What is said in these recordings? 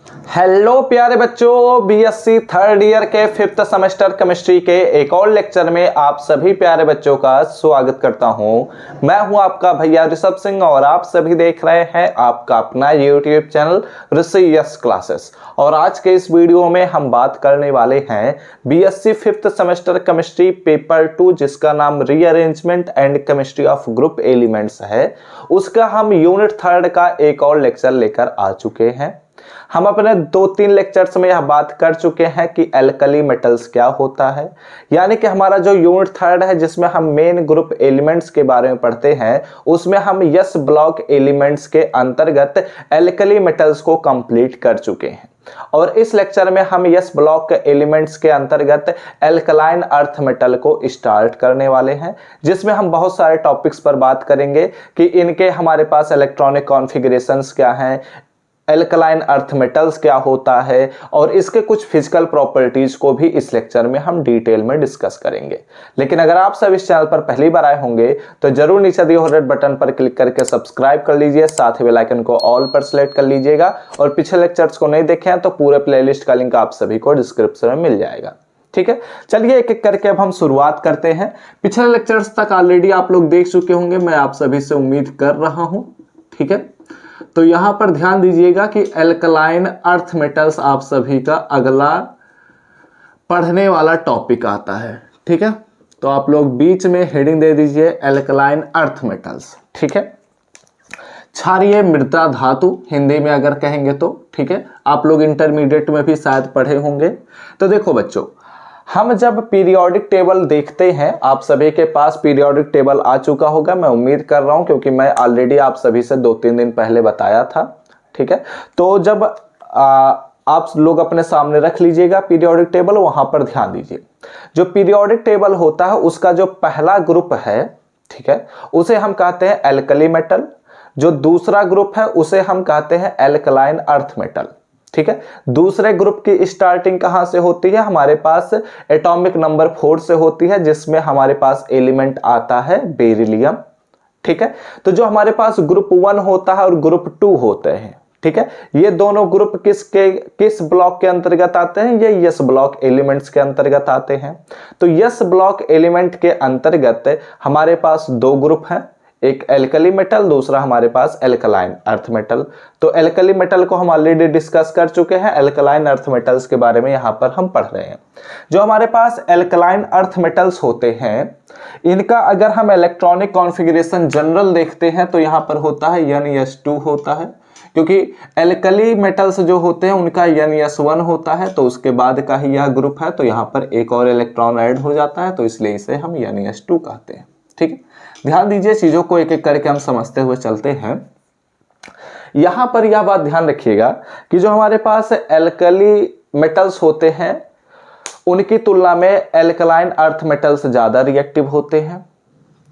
Hello प्यारे बच्चों, BSc third year के 5th सेमेस्टर केमिस्ट्री के एक और लेक्चर में आप सभी प्यारे बच्चों का स्वागत करता हूं। मैं हूं आपका भैया ऋषभ सिंह और आप सभी देख रहे हैं आपका अपना यूट्यूब चैनल ऋषि यस क्लासेस। और आज के इस वीडियो में हम बात करने वाले हैं BSc 5th semester chemistry paper 2, जिसका नाम rearrangement and chemistry of group elements है। उसका हम यूनिट 3 का एक और लेक्चर लेकर आ चुके हैं। हम अपने 2-3 लेक्चर्स में यह बात कर चुके हैं कि एल्कली मेटल्स क्या होता है, यानी कि हमारा जो यूनिट 3 है जिसमें हम मेन ग्रुप एलिमेंट्स के बारे में पढ़ते हैं, उसमें हम यस ब्लॉक एलिमेंट्स के अंतर्गत एल्कली मेटल्स को कंप्लीट कर चुके हैं। और इस लेक्चर में हम यस ब्लॉक एलिमेंट्स के अंतर्गत एल्कलाइन अर्थ मेटल को स्टार्ट करने वाले हैं, जिसमें हम बहुत सारे टॉपिक्स पर बात करेंगे कि इनके हमारे पास इलेक्ट्रॉनिक कॉन्फ़िगरेशंस क्या हैं, एल्कलाइन अर्थ मेटल्स क्या होता है, और इसके कुछ फिजिकल प्रॉपर्टीज को भी इस लेक्चर में हम डिटेल में डिस्कस करेंगे। लेकिन अगर आप सब इस चैनल पर पहली बार आए होंगे तो जरूर नीचे दिए हुए रेड बटन पर क्लिक करके सब्सक्राइब कर लीजिए, साथ ही बेल आइकन को ऑल पर सेलेक्ट कर लीजिएगा। और पिछले लेक्चर्स को नहीं देखे हैं तो पूरे प्लेलिस्ट का लिंक आप सभी को डिस्क्रिप्शन में मिल जाएगा। ठीक है, चलिए एक एक करके अब हम शुरुआत करते हैं। पिछले लेक्चर्स तक ऑलरेडी आप लोग देख चुके होंगे, मैं आप सभी से उम्मीद कर रहा हूं। ठीक है, तो यहां पर ध्यान दीजिएगा कि एल्कलाइन अर्थ मेटल्स आप सभी का अगला पढ़ने वाला टॉपिक आता है। ठीक है, तो आप लोग बीच में हेडिंग दे दीजिए एल्कलाइन अर्थ मेटल्स। ठीक है, क्षारीय मृदा धातु हिंदी में अगर कहेंगे तो। ठीक है, आप लोग इंटरमीडिएट में भी शायद पढ़े होंगे। तो देखो बच्चों, हम जब पीरियोडिक टेबल देखते हैं, आप सभी के पास पीरियोडिक टेबल आ चुका होगा, मैं उम्मीद कर रहा हूं, क्योंकि मैं ऑलरेडी आप सभी से 2-3 दिन पहले बताया था। ठीक है, तो जब आप लोग अपने सामने रख लीजिएगा पीरियोडिक टेबल, वहां पर ध्यान दीजिए। जो पीरियोडिक टेबल होता है उसका जो पहला ग्रुप है, ठीक है, उसे हम कहते हैं एल्कली मेटल। जो दूसरा ग्रुप है उसे हम कहते हैं एल्कलाइन अर्थ मेटल। ठीक है, दूसरे ग्रुप की स्टार्टिंग कहां से होती है? हमारे पास एटॉमिक नंबर 4 से होती है, जिसमें हमारे पास एलिमेंट आता है बेरिलियम। ठीक है, तो जो हमारे पास ग्रुप 1 होता है और ग्रुप 2 होते हैं, ठीक है, ये दोनों ग्रुप किस ब्लॉक के अंतर्गत आते हैं? ये यस ब्लॉक एलिमेंट्स के अंतर्गत आते हैं। तो यस ब्लॉक एलिमेंट के अंतर्गत हमारे पास 2 ग्रुप हैं, एक एल्कली मेटल, दूसरा हमारे पास एल्कलाइन अर्थ मेटल। तो एल्कली मेटल को हम ऑलरेडी डिस्कस कर चुके हैं, एल्कलाइन अर्थ मेटल्स के बारे में यहां पर हम पढ़ रहे हैं। जो हमारे पास एल्कलाइन अर्थ मेटल्स होते हैं, इनका अगर हम इलेक्ट्रॉनिक कॉन्फ़िगरेशन जनरल देखते हैं तो यहां पर होता है NS2 होता है, क्योंकि एल्कली मेटल्स जो होते हैं उनका NS1 होता है, तो उसके बाद का ही यह ग्रुप है, तो यहां पर एक और इलेक्ट्रॉन ऐड हो जाता है, तो इसलिए इसे हम NS2 कहते हैं। ठीक है, ध्यान दीजिए, चीजों को एक एक करके हम समझते हुए चलते हैं। यहां पर यह बात ध्यान रखिएगा कि जो हमारे पास एल्कली मेटल्स होते हैं उनकी तुलना में एल्कलाइन अर्थ मेटल्स ज्यादा रिएक्टिव होते हैं।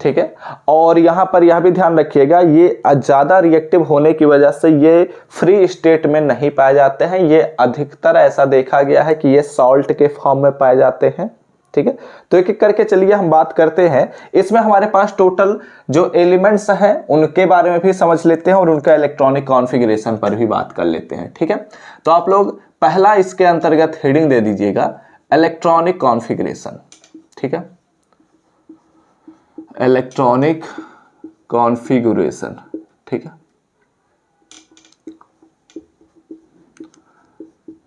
ठीक है, और यहां पर यह भी ध्यान रखिएगा, ये ज्यादा रिएक्टिव होने की वजह से ये फ्री स्टेट में नहीं पाए जाते हैं। ये अधिकतर ऐसा देखा गया है कि ये सॉल्ट के फॉर्म में पाए जाते हैं। ठीक है, तो एक एक करके चलिए हम बात करते हैं। इसमें हमारे पास टोटल जो एलिमेंट्स हैं उनके बारे में भी समझ लेते हैं और उनका इलेक्ट्रॉनिक कॉन्फ़िगरेशन पर भी बात कर लेते हैं। ठीक है, तो आप लोग पहला इसके अंतर्गत हेडिंग दे दीजिएगा इलेक्ट्रॉनिक कॉन्फ़िगरेशन। ठीक है, इलेक्ट्रॉनिक कॉन्फ़िगरेशन। ठीक है,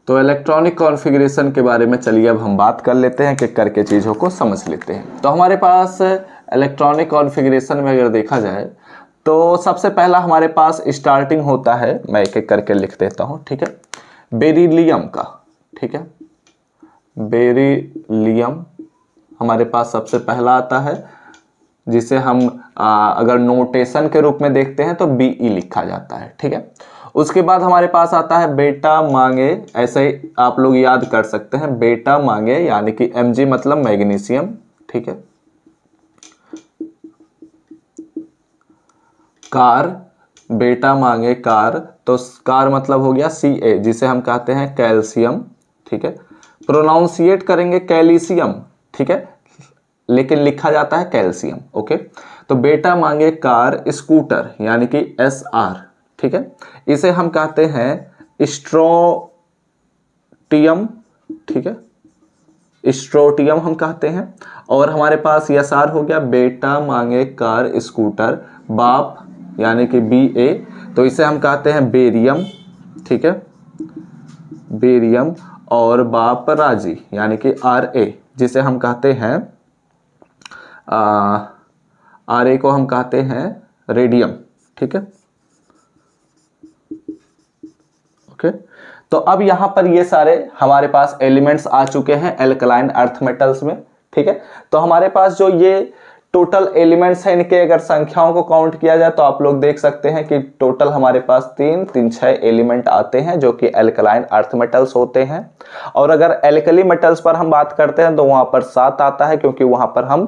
तो इलेक्ट्रॉनिक कॉन्फ़िगरेशन के बारे में चलिए अब हम बात कर लेते हैं, कि करके चीज़ों को समझ लेते हैं। तो हमारे पास इलेक्ट्रॉनिक कॉन्फ़िगरेशन में अगर देखा जाए तो सबसे पहला हमारे पास स्टार्टिंग होता है, मैं एक एक करके लिख देता हूँ। ठीक है, बेरिलियम का। ठीक है, बेरिलियम हमारे पास सबसे पहला आता है, जिसे हम अगर नोटेशन के रूप में देखते हैं तो Be लिखा जाता है। ठीक है, उसके बाद हमारे पास आता है बेटा मांगे, ऐसे ही आप लोग याद कर सकते हैं, बेटा मांगे यानी कि Mg मतलब मैग्नीशियम। ठीक है, कार, बेटा मांगे कार, तो कार मतलब हो गया Ca, जिसे हम कहते हैं कैल्शियम। ठीक है, प्रोनाउंसिएट करेंगे कैल्शियम। ठीक है, लेकिन लिखा जाता है कैल्शियम। ओके, तो बेटा मांगे कार स्कूटर यानी कि SR। ठीक है, इसे हम कहते हैं स्ट्रोटियम, ठीक है, स्ट्रोटियम हम कहते हैं। और हमारे पास एसआर हो गया, बेटा मांगे कार स्कूटर, बाप यानी कि BA, तो इसे हम कहते हैं बेरियम, ठीक है, बेरियम। और बाप राजी यानी कि RA, जिसे हम कहते हैं RA को हम कहते हैं रेडियम, ठीक है, ओके। तो अब यहां पर ये सारे हमारे पास एलिमेंट्स आ चुके हैं एल्कलाइन अर्थ मेटल्स में, ठीक है। तो हमारे पास जो ये टोटल एलिमेंट्स हैं, इनके अगर संख्याओं को काउंट किया जाए तो आप लोग देख सकते हैं कि टोटल हमारे पास 6 एलिमेंट आते हैं जो कि एल्कलाइन अर्थ मेटल्स होते हैं। और अगर एल्कली मेटल्स पर हम बात करते हैं तो वहां पर 7 आता है, क्योंकि वहां पर हम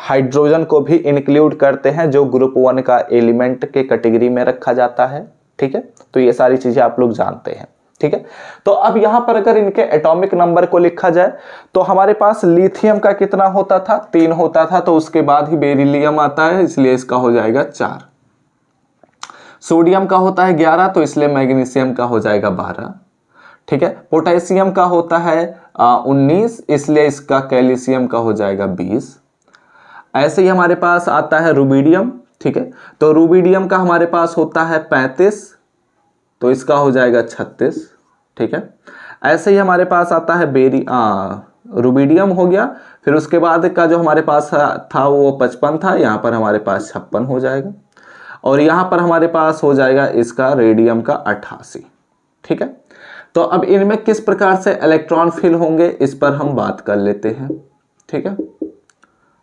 हाइड्रोजन को भी इंक्लूड करते हैं जो ग्रुप 1 का एलिमेंट के कैटेगरी में रखा जाता है, ठीक है। तो ये सारी चीजें आप लोग जानते हैं, ठीक है। तो अब यहां पर अगर इनके एटॉमिक नंबर को लिखा जाए तो हमारे पास लिथियम का कितना होता था, 3 होता था, तो उसके बाद ही बेरिलियम आता है, इसलिए इसका हो जाएगा 4। सोडियम का होता है 11, तो इसलिए मैग्नीशियम का हो जाएगा 12, ठीक है। पोटेशियम का होता है 19, इसलिए इसका कैल्शियम का हो जाएगा 20। ऐसे ही हमारे पास आता है रुबिडियम, ठीक है, तो रुबिडियम का हमारे पास होता है 35, तो इसका हो जाएगा 36, ठीक है। ऐसे ही हमारे पास आता है रुबिडियम हो गया, फिर उसके बाद का जो हमारे पास था वो 55 था, यहाँ पर हमारे पास 56 हो जाएगा। और यहाँ पर हमारे पास हो जाएगा इसका रेडियम का 88, ठीक है। तो अब इनमें किस प्रकार से इलेक्ट्रॉन फिल होंगे इस पर हम बात कर लेते हैं, ठीक है।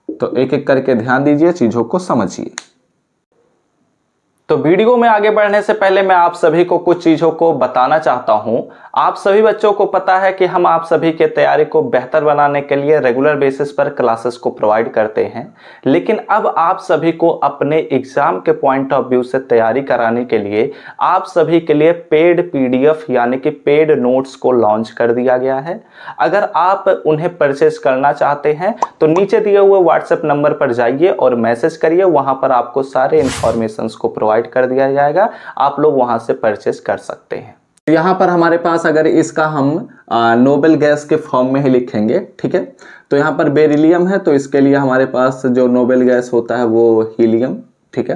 तो एक एक करके ध्यान दीजिए, चीजों को समझिए। तो वीडियो में आगे बढ़ने से पहले मैं आप सभी को कुछ चीजों को बताना चाहता हूं। आप सभी बच्चों को पता है कि हम आप सभी के तैयारी को बेहतर बनाने के लिए रेगुलर बेसिस पर क्लासेस को प्रोवाइड करते हैं, लेकिन अब आप सभी को अपने एग्जाम के पॉइंट ऑफ व्यू से तैयारी कराने के लिए आप सभी के लिए पेड PDF यानी कि पेड नोट्स को लॉन्च कर दिया गया है। अगर आप उन्हें परचेज करना चाहते हैं तो नीचे दिए हुए व्हाट्सएप नंबर पर जाइए और मैसेज करिए, वहां पर आपको सारे इंफॉर्मेशन को प्रोवाइड कर दिया जाएगा, आप लोग वहां से परचेस कर सकते हैं। यहां पर हमारे पास अगर इसका हम नोबेल गैस के फॉर्म में ही लिखेंगे, ठीक है, तो यहां पर बेरिलियम है, तो इसके लिए हमारे पास जो नोबेल गैस होता है वो हीलियम, ठीक है।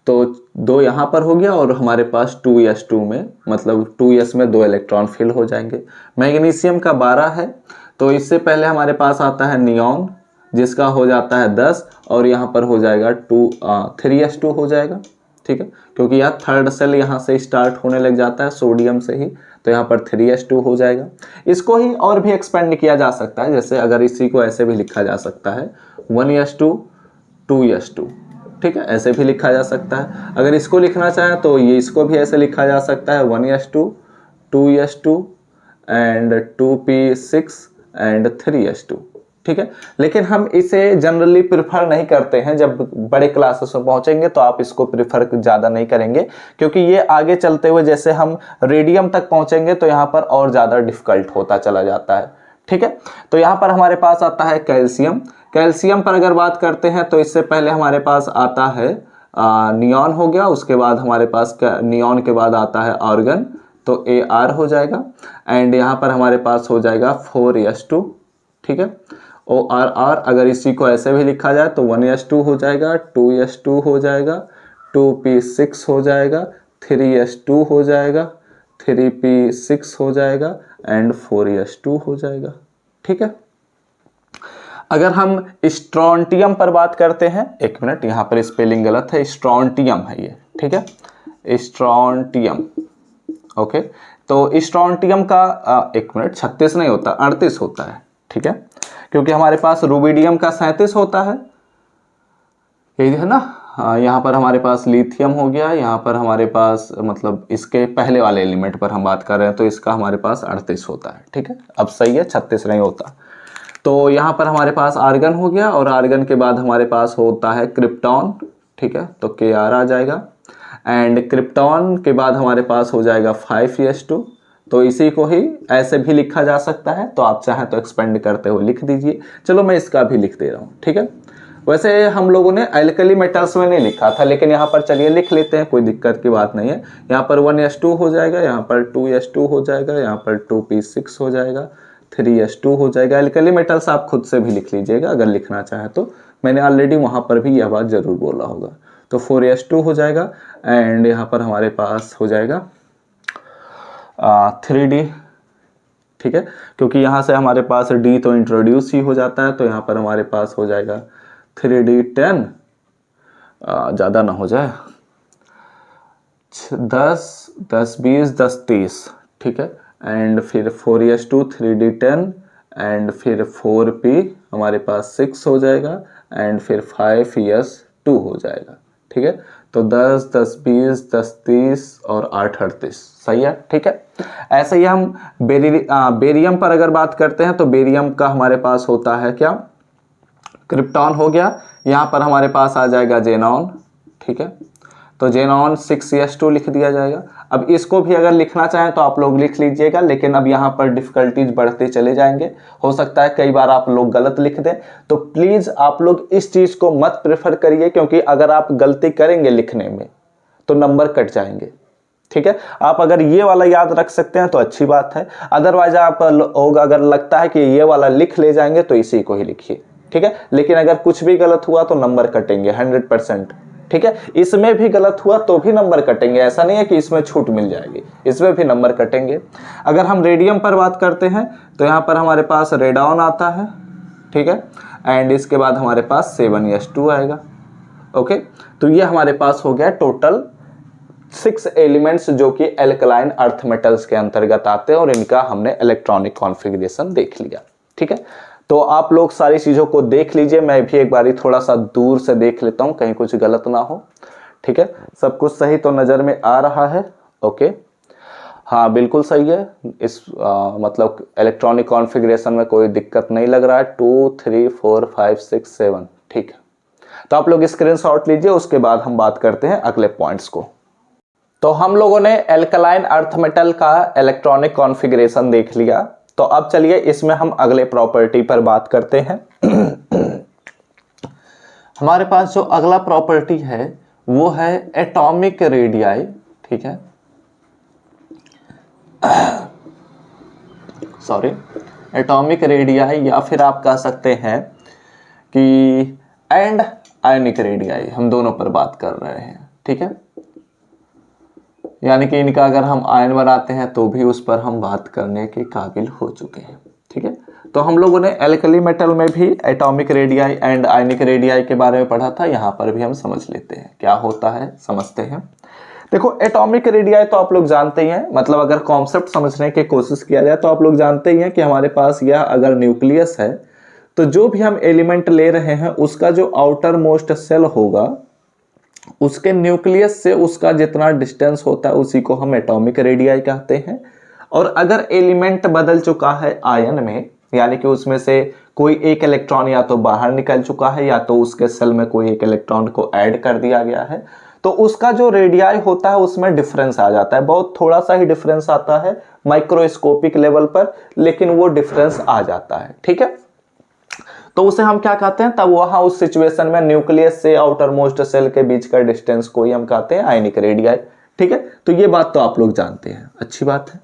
तो 2 यहां पर हो गया और हमारे पास 2s2 में, मतलब 2s में 2 इलेक्ट्रॉन फिल हो जाएंगे। मैग्नीशियम का 12 है, तो इससे पहले हमारे पास आता है नियॉन, जिसका हो जाता है 10, और यहाँ पर हो जाएगा 3s2 हो जाएगा, ठीक है, क्योंकि यह थर्ड सेल यहाँ से स्टार्ट होने लग जाता है सोडियम से ही, तो यहाँ पर 3s2 हो जाएगा। इसको ही और भी एक्सपेंड किया जा सकता है, जैसे अगर इसी को ऐसे भी लिखा जा सकता है 1s2 2s2, ठीक है, ऐसे भी लिखा जा सकता है। अगर इसको लिखना चाहें तो ये इसको भी ऐसे लिखा जा सकता है 1s2 2s2 and 2p6 and 3s2, ठीक है। लेकिन हम इसे जनरली प्रिफर नहीं करते हैं, जब बड़े क्लासेस में पहुंचेंगे तो आप इसको प्रिफर ज़्यादा नहीं करेंगे, क्योंकि ये आगे चलते हुए जैसे हम रेडियम तक पहुंचेंगे तो यहाँ पर और ज़्यादा डिफिकल्ट होता चला जाता है, ठीक है। तो यहाँ पर हमारे पास आता है कैल्शियम। कैल्शियम पर अगर बात करते हैं तो इससे पहले हमारे पास आता है नियॉन हो गया, उसके बाद हमारे पास नियॉन के बाद आता है आर्गन, तो AR हो जाएगा, एंड यहाँ पर हमारे पास हो जाएगा 4s2, ठीक है। ORR अगर इसी को ऐसे भी लिखा जाए तो 1s2 हो जाएगा, 2s2 हो जाएगा, 2p6 हो जाएगा, 3s2 हो जाएगा, 3p6 हो जाएगा एंड 4s2 हो जाएगा, ठीक है। अगर हम स्ट्रोंटियम पर बात करते हैं, एक मिनट, यहाँ पर स्पेलिंग गलत है, स्ट्रोंटियम है ये, ठीक है, स्ट्रोंटियम, ओके। तो स्ट्रोंटियम का 1 मिनट, 36 नहीं होता, 38 होता है, ठीक है, क्योंकि हमारे पास रुबिडियम का 37 होता है, यही है ना। यहाँ पर हमारे पास लिथियम हो गया, यहाँ पर हमारे पास मतलब इसके पहले वाले एलिमेंट पर हम बात कर रहे हैं तो इसका हमारे पास 38 होता है, ठीक है। अब सही है, 36 नहीं होता। तो यहाँ पर हमारे पास आर्गन हो गया, और आर्गन के बाद हमारे पास होता है क्रिप्टॉन, ठीक है, तो Kr आ जाएगा, एंड क्रिप्टॉन के बाद हमारे पास हो जाएगा 5s2, तो इसी को ही ऐसे भी लिखा जा सकता है, तो आप चाहें तो एक्सपेंड करते हुए लिख दीजिए। चलो मैं इसका भी लिख दे रहा हूँ, ठीक है। वैसे हम लोगों ने एल्कली मेटल्स में नहीं लिखा था, लेकिन यहाँ पर चलिए लिख लेते हैं, कोई दिक्कत की बात नहीं है। यहाँ पर 1s2 हो जाएगा, यहाँ पर 2s2 हो जाएगा, यहाँ पर 2p6 हो जाएगा, 3s2 हो जाएगा। एल्कली मेटल्स आप खुद से भी लिख लीजिएगा अगर लिखना चाहे तो, मैंने ऑलरेडी वहाँ पर भी यह बात जरूर बोला होगा। तो 4s2 हो जाएगा एंड यहाँ पर हमारे पास हो जाएगा 3d, ठीक है, क्योंकि यहाँ से हमारे पास d तो इंट्रोड्यूस ही हो जाता है, तो यहाँ पर हमारे पास हो जाएगा 3d10, ज़्यादा ना हो जाए, 10 10 20 10 30, ठीक है, एंड फिर 4s2 3d10 एंड फिर 4p हमारे पास 6 हो जाएगा एंड फिर 5s2 हो जाएगा, ठीक है। तो 10 10 20 10 30 और 8 38, सही है, ठीक है। ऐसे ही हम बेरियम पर अगर बात करते हैं तो बेरियम का हमारे पास होता है क्या, क्रिप्टॉन हो गया, यहाँ पर हमारे पास आ जाएगा जेनॉन, ठीक है। तो जेनॉन 6s2 लिख दिया जाएगा। अब इसको भी अगर लिखना चाहें तो आप लोग लिख लीजिएगा, लेकिन अब यहाँ पर डिफिकल्टीज बढ़ते चले जाएंगे, हो सकता है कई बार आप लोग गलत लिख दें, तो प्लीज़ आप लोग इस चीज़ को मत प्रेफर करिए, क्योंकि अगर आप गलती करेंगे लिखने में तो नंबर कट जाएंगे, ठीक है। आप अगर ये वाला याद रख सकते हैं तो अच्छी बात है, अदरवाइज आप लोग अगर लगता है कि ये वाला लिख ले जाएंगे तो इसी को ही लिखिए, ठीक है। लेकिन अगर कुछ भी गलत हुआ तो नंबर कटेंगे 100%, ठीक है। इसमें भी गलत हुआ तो भी नंबर कटेंगे, ऐसा नहीं है कि इसमें छूट मिल जाएगी, इसमें भी नंबर कटेंगे। अगर हम रेडियम पर बात करते हैं तो यहाँ पर हमारे पास रेडॉन आता है, ठीक है, एंड इसके बाद हमारे पास 7s2 आएगा, ओके। तो ये हमारे पास हो गया टोटल 6 एलिमेंट्स जो कि एल्कलाइन अर्थ मेटल्स के अंतर्गत आते हैं, और इनका हमने इलेक्ट्रॉनिक कॉन्फ़िगरेशन देख लिया, ठीक है। तो आप लोग सारी चीज़ों को देख लीजिए, मैं भी एक बारी थोड़ा सा दूर से देख लेता हूँ कहीं कुछ गलत ना हो, ठीक है। सब कुछ सही तो नज़र में आ रहा है, ओके, हाँ बिल्कुल सही है। इस मतलब इलेक्ट्रॉनिक कॉन्फ़िगरेशन में कोई दिक्कत नहीं लग रहा है। 2 3 4 5 6 7, ठीक है। तो आप लोग स्क्रीनशॉट लीजिए, उसके बाद हम बात करते हैं अगले पॉइंट्स को। तो हम लोगों ने एल्कलाइन अर्थ मेटल का इलेक्ट्रॉनिक कॉन्फ़िगरेशन देख लिया, तो अब चलिए इसमें हम अगले प्रॉपर्टी पर बात करते हैं। हमारे पास जो अगला प्रॉपर्टी है वो है एटॉमिक रेडियाई, ठीक है, सॉरी, एटॉमिक रेडियाई, या फिर आप कह सकते हैं कि एंड आयनिक रेडियाई, हम दोनों पर बात कर रहे हैं, ठीक है। यानी कि इनका अगर हम आयन बनाते हैं तो भी उस पर हम बात करने के काबिल हो चुके हैं, ठीक है। तो हम लोगों ने एल्कली मेटल में भी atomic radii and ionic radii के बारे में पढ़ा था, यहाँ पर भी हम समझ लेते हैं क्या होता है, समझते हैं। देखो एटॉमिक रेडियाई तो आप लोग जानते ही हैं, मतलब अगर कॉन्सेप्ट समझने की कोशिश किया जाए तो आप लोग जानते ही हैं कि हमारे पास यह अगर न्यूक्लियस है तो जो भी हम एलिमेंट ले रहे हैं उसका जो आउटर मोस्ट सेल होगा उसके न्यूक्लियस से उसका जितना डिस्टेंस होता है उसी को हम एटॉमिक रेडियाई कहते हैं। और अगर एलिमेंट बदल चुका है आयन में, यानी कि उसमें से कोई एक इलेक्ट्रॉन या तो बाहर निकल चुका है या तो उसके सेल में कोई एक इलेक्ट्रॉन को ऐड कर दिया गया है, तो उसका जो रेडियाई होता है उसमें डिफरेंस आ जाता है। बहुत थोड़ा सा ही डिफरेंस आता है माइक्रोस्कोपिक लेवल पर, लेकिन वो डिफरेंस आ जाता है, ठीक है। तो उसे हम क्या कहते हैं, तब वहां उस सिचुएशन में न्यूक्लियस से आउटर मोस्ट सेल के बीच का डिस्टेंस को ही हम कहते हैं आयनिक रेडियाई, ठीक है। तो ये बात तो आप लोग जानते हैं, अच्छी बात है।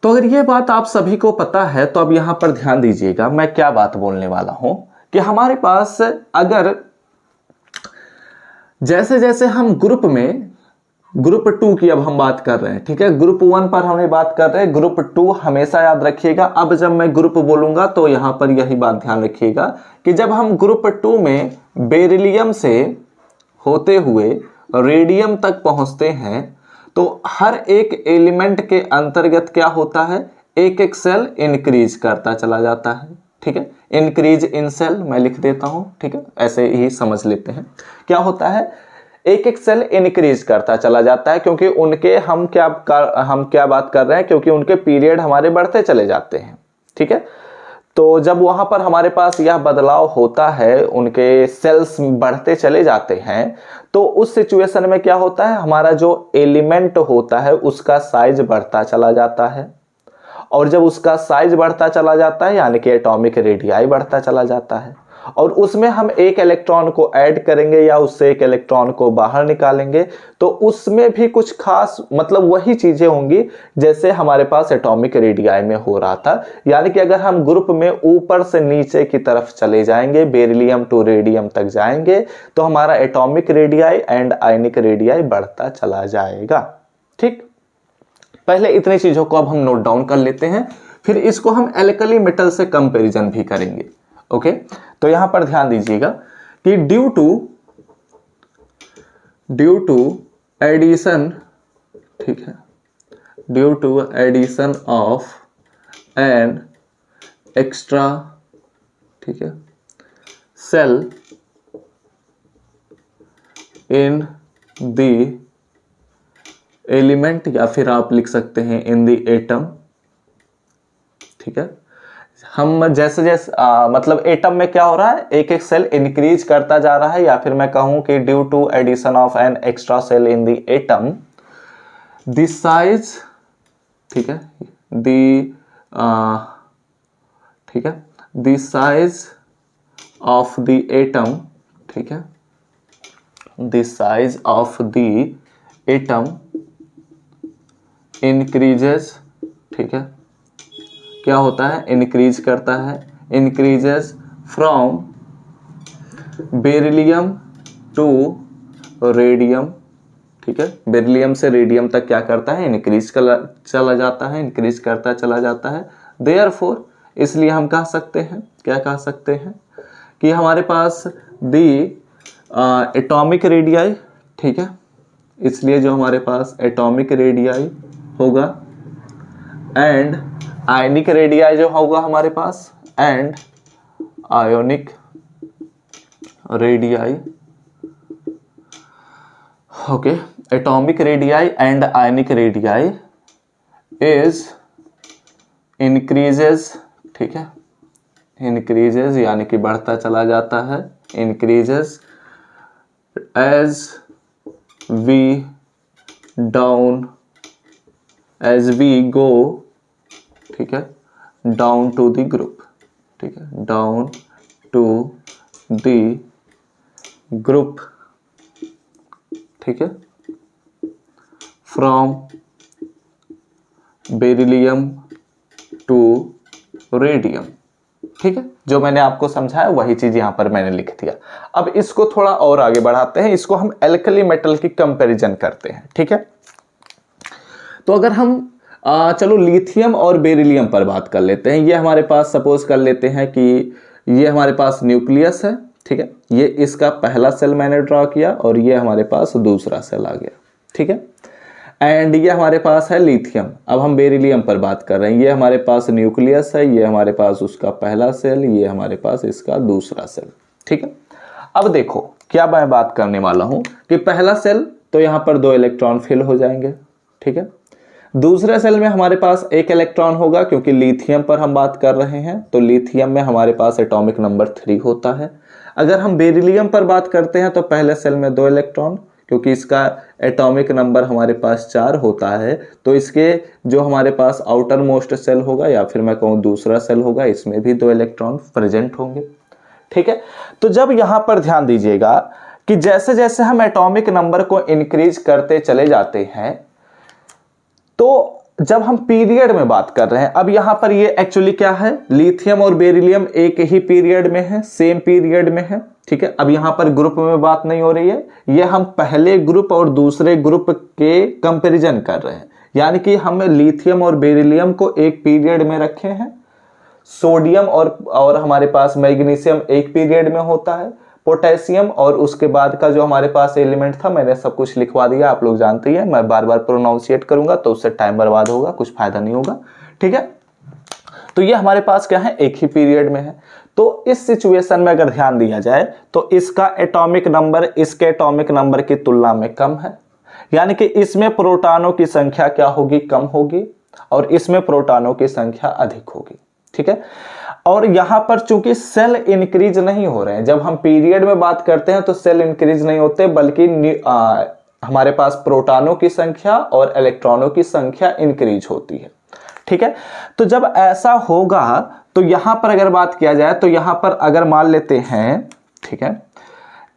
तो अगर ये बात आप सभी को पता है तो अब यहां पर ध्यान दीजिएगा मैं क्या बात बोलने वाला हूं, कि हमारे पास अगर जैसे जैसे हम ग्रुप 2 की अब हम बात कर रहे हैं, ठीक है। ग्रुप 1 पर हमने बात कर रहे हैं, ग्रुप 2 हमेशा याद रखिएगा। अब जब मैं ग्रुप बोलूंगा तो यहां पर यही बात ध्यान रखिएगा कि जब हम ग्रुप 2 में बेरिलियम से होते हुए रेडियम तक पहुंचते हैं तो हर एक एलिमेंट के अंतर्गत क्या होता है, एक एक सेल इंक्रीज करता चला जाता है, ठीक है। इंक्रीज इन सेल मैं लिख देता हूं, ठीक है, ऐसे ही समझ लेते हैं क्या होता है। एक एक सेल इंक्रीज करता चला जाता है, क्योंकि उनके हम क्या बात कर रहे हैं, क्योंकि उनके पीरियड हमारे बढ़ते चले जाते हैं, ठीक है। तो जब वहां पर हमारे पास यह बदलाव होता है, उनके सेल्स बढ़ते चले जाते हैं, तो उस सिचुएशन में क्या होता है, हमारा जो एलिमेंट होता है उसका साइज बढ़ता चला जाता है, और जब उसका साइज बढ़ता चला जाता है यानी कि एटॉमिक रेडियाई बढ़ता चला जाता है, और उसमें हम एक इलेक्ट्रॉन को ऐड करेंगे या उससे एक इलेक्ट्रॉन को बाहर निकालेंगे, तो उसमें भी कुछ खास मतलब वही चीजें होंगी जैसे हमारे पास एटॉमिक रेडियाई में हो रहा था। यानी कि अगर हम ग्रुप में ऊपर से नीचे की तरफ चले जाएंगे, बेरिलियम टू रेडियम तक जाएंगे, तो हमारा atomic radii and ionic radii बढ़ता चला जाएगा। ठीक, पहले इतनी चीजों को अब हम नोट डाउन कर लेते हैं, फिर इसको हम एल्कली मेटल से कंपैरिजन भी करेंगे। ओके, तो यहां पर ध्यान दीजिएगा कि ड्यू टू एडिशन, ठीक है, due to addition of an extra, ठीक है, सेल इन द एलिमेंट, या फिर आप लिख सकते हैं इन द एटम। ठीक है, हम जैसे जैसे मतलब एटम में क्या हो रहा है, एक एक सेल इंक्रीज करता जा रहा है, या फिर मैं कहूं कि due to addition of an extra cell in the atom the size, ठीक है, ठीक है, the size of the atom, ठीक है, the size of the atom increases, ठीक है, क्या होता है, इंक्रीज करता है, increases from beryllium to radium. ठीक है, बेरिलियम से रेडियम तक क्या करता है, इंक्रीज चला जाता है, इंक्रीज करता चला जाता है। देयरफॉर, इसलिए हम कह सकते हैं, क्या कह सकते हैं कि हमारे पास दी एटॉमिक रेडियाई, ठीक है, इसलिए जो हमारे पास एटॉमिक रेडियाई होगा एंड आयनिक रेडियाई जो होगा हमारे पास, and ionic radii, okay, atomic radii and ionic radii is increases, ठीक है, इंक्रीजेस यानी कि बढ़ता चला जाता है, increases as we down, as we go, ठीक है, डाउन टू द ग्रुप, ठीक है, डाउन टू द ग्रुप, ठीक है, फ्रॉम बेरिलियम टू रेडियम। ठीक है, जो मैंने आपको समझाया वही चीज यहां पर मैंने लिख दिया। अब इसको थोड़ा और आगे बढ़ाते हैं, इसको हम एल्कली मेटल की कंपैरिजन करते हैं। ठीक है, तो अगर हम चलो लिथियम और बेरिलियम पर बात कर लेते हैं। ये हमारे पास सपोज कर लेते हैं कि ये हमारे पास न्यूक्लियस है, ठीक है, ये इसका पहला सेल मैंने ड्रॉ किया और ये हमारे पास दूसरा सेल आ गया, ठीक है, एंड ये हमारे पास है लिथियम। अब हम बेरिलियम पर बात कर रहे हैं, ये हमारे पास न्यूक्लियस है, ये हमारे पास उसका पहला सेल, ये हमारे पास इसका दूसरा सेल, ठीक है। अब देखो क्या मैं बात करने वाला हूं कि पहला सेल तो यहां पर 2 इलेक्ट्रॉन फिल हो जाएंगे, ठीक है, दूसरे सेल में हमारे पास 1 इलेक्ट्रॉन होगा, क्योंकि लिथियम पर हम बात कर रहे हैं तो लिथियम में हमारे पास एटॉमिक नंबर 3 होता है। अगर हम बेरिलियम पर बात करते हैं तो पहले सेल में 2 इलेक्ट्रॉन, क्योंकि इसका एटॉमिक नंबर हमारे पास 4 होता है, तो इसके जो हमारे पास आउटर मोस्ट सेल होगा या फिर मैं कहूँ दूसरा सेल होगा, इसमें भी 2 इलेक्ट्रॉन प्रेजेंट होंगे, ठीक है। तो जब यहां पर ध्यान दीजिएगा कि जैसे जैसे हम एटॉमिक नंबर को इंक्रीज करते चले जाते हैं, तो जब हम पीरियड में बात कर रहे हैं, अब यहां पर ये एक्चुअली क्या है, लिथियम और बेरिलियम एक ही पीरियड में है, सेम पीरियड में है, ठीक है। अब यहां पर ग्रुप में बात नहीं हो रही है, ये हम पहले ग्रुप और दूसरे ग्रुप के कंपैरिजन कर रहे हैं, यानी कि हम लिथियम और बेरिलियम को एक पीरियड में रखे हैं, सोडियम और हमारे पास मैग्नीशियम एक पीरियड में होता है, पोटेशियम और उसके बाद का जो हमारे पास एलिमेंट था मैंने सब कुछ लिखवा दिया, आप लोग जानते हैं, मैं बार बार प्रोनाउंसिएट करूंगा तो उससे टाइम बर्बाद होगा, कुछ फायदा नहीं होगा, ठीक है। तो ये हमारे पास क्या है, एक ही पीरियड में है। तो इस सिचुएशन में अगर ध्यान दिया जाए तो इसका एटॉमिक नंबर इसके एटॉमिक नंबर की तुलना में कम है, यानी कि इसमें प्रोटॉनों की संख्या क्या होगी, कम होगी, और इसमें प्रोटॉनों की संख्या अधिक होगी, ठीक है। और यहां पर चूंकि सेल इंक्रीज नहीं हो रहे हैं, जब हम पीरियड में बात करते हैं तो सेल इंक्रीज नहीं होते, बल्कि हमारे पास प्रोटॉनों की संख्या और इलेक्ट्रॉनों की संख्या इंक्रीज होती है, ठीक है। तो जब ऐसा होगा तो यहां पर अगर बात किया जाए तो यहां पर अगर मान लेते हैं, ठीक है,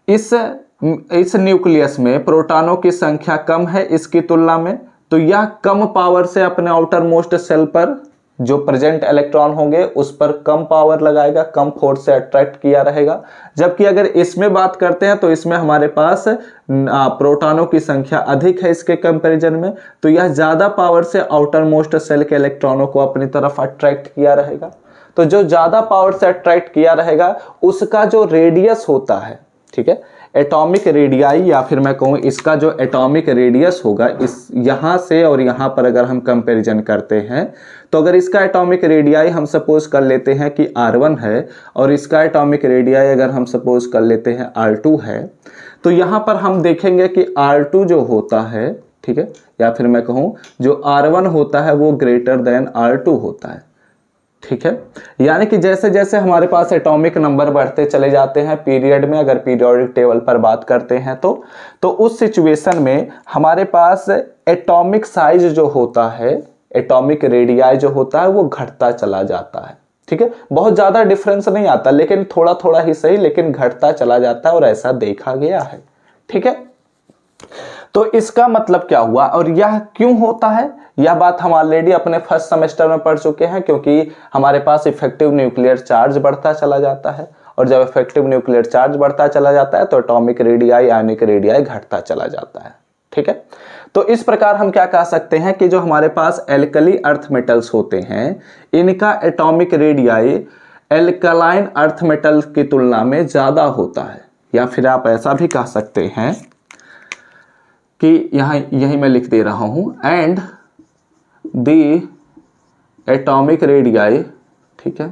इस न्यूक्लियस में प्रोटॉनों की संख्या कम है इसकी तुलना में, तो यह कम पावर से अपने आउटर मोस्ट सेल पर जो प्रेजेंट इलेक्ट्रॉन होंगे उस पर कम पावर लगाएगा, कम फोर्स से अट्रैक्ट किया रहेगा। जबकि अगर इसमें बात करते हैं तो इसमें हमारे पास प्रोटॉनों की संख्या अधिक है इसके कंपैरिजन में, तो यह ज्यादा पावर से आउटर मोस्ट सेल के इलेक्ट्रॉनों को अपनी तरफ अट्रैक्ट किया रहेगा। तो जो ज्यादा पावर से अट्रैक्ट किया रहेगा उसका जो रेडियस होता है, ठीक है, एटॉमिक रेडियाई, या फिर मैं कहूँ इसका जो एटॉमिक रेडियस होगा, इस यहाँ से और यहाँ पर अगर हम कंपैरिजन करते हैं तो अगर इसका एटॉमिक रेडियाई हम सपोज कर लेते हैं कि R1 है और इसका एटॉमिक रेडियाई अगर हम सपोज कर लेते हैं R2 है, तो यहाँ पर हम देखेंगे कि R2 जो होता है, ठीक है, या फिर मैं कहूँ जो R1 होता है वो ग्रेटर देन R2 होता है, ठीक है। यानी कि जैसे जैसे हमारे पास एटॉमिक नंबर बढ़ते चले जाते हैं पीरियड में, अगर पीरियोडिक टेबल पर बात करते हैं तो उस सिचुएशन में हमारे पास एटॉमिक साइज जो होता है, एटॉमिक रेडियाई जो होता है वो घटता चला जाता है, ठीक है। बहुत ज्यादा डिफरेंस नहीं आता, लेकिन थोड़ा थोड़ा ही सही, लेकिन घटता चला जाता है और ऐसा देखा गया है, ठीक है। तो इसका मतलब क्या हुआ और यह क्यों होता है, यह बात हम ऑलरेडी अपने फर्स्ट सेमेस्टर में पढ़ चुके हैं, क्योंकि हमारे पास इफेक्टिव न्यूक्लियर चार्ज बढ़ता चला जाता है और जब इफेक्टिव न्यूक्लियर चार्ज बढ़ता चला जाता है तो एटॉमिक रेडियाई, आयनिक रेडियाई घटता चला जाता है, ठीक है। तो इस प्रकार हम क्या कह सकते हैं कि जो हमारे पास एल्कली अर्थ मेटल्स होते हैं इनका atomic radii alkaline earth metal की तुलना में ज्यादा होता है, या फिर आप ऐसा भी कह सकते हैं कि यही मैं लिख दे रहा हूं, एंड द एटॉमिक रेडियाई, ठीक है,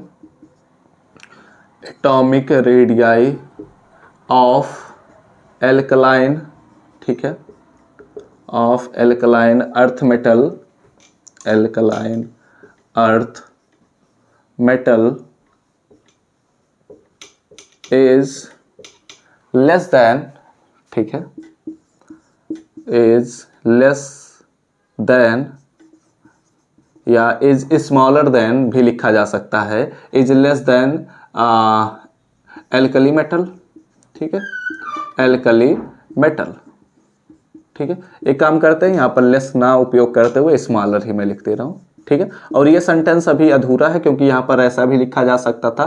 एटॉमिक रेडियाई ऑफ एल्कलाइन, ठीक है, of alkaline earth metal, alkaline earth metal is less than, ठीक है, इज लेस देन या इज स्मॉलर देन भी लिखा जा सकता है, is less than alkali metal, ठीक है, एल्कली मेटल, ठीक है। एक काम करते हैं यहाँ पर लेस ना उपयोग करते हुए स्मॉलर ही मैं लिख दे रहा हूँ, ठीक है। और ये सेंटेंस अभी अधूरा है क्योंकि यहाँ पर ऐसा भी लिखा जा सकता था